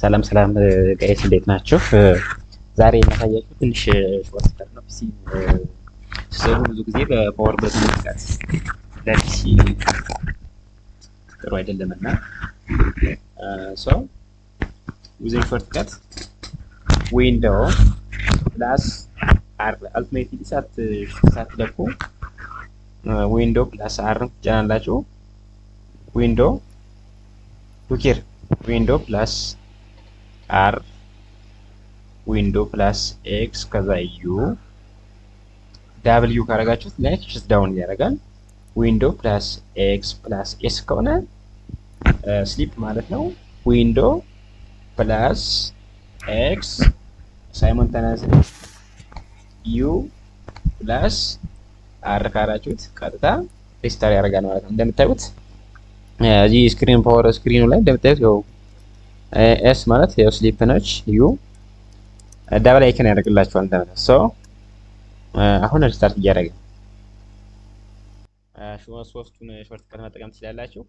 ሰላም ሰላም ጋይስ እንዴት ናችሁ? ዛሬ የማሳያችሁ ትንሽ ሾርት ከት ነው። ፒሲ ስሰሩ ብዙ ጊዜ በፓወር በተን መዝጋት ለፒሲ ጥሩ አይደለምና ሶ ዩዚንግ ሾርት ከት ዊንዶው ፕላስ አር አልቲሜትሊ ሳትለቁ ዊንዶው ፕላስ አር ትጫናላችሁ። ዊንዶው ሉኪር ዊንዶው ፕላስ አር ዊንዶው ፕላስ ኤክስ ከዛ ዩ ዳብሊው ካረጋችሁት ላይክ ሸት ዳውን ያደርጋል። ዊንዶው ፕላስ ኤክስ ፕላስ ኤስ ከሆነ ስሊፕ ማለት ነው። ዊንዶው ፕላስ ኤክስ ሳይሞንታነስ ዩ ፕላስ አር ካራችሁት ቀጥታ ሪስታርት ያደርጋል ማለት ነው። እንደምታዩት እዚህ ስክሪን ፓወር ስክሪኑ ላይ እንደምታዩት ያው ኤስ ማለት ያው ስሊፕ ነች። ዩ ዳብል አይከን ያደርግላችኋል እንደምታዩት። ሶ አሁን ሪስታርት እያደረገ ሶስቱን ሾርት ከት መጠቀም ትችላላችሁ።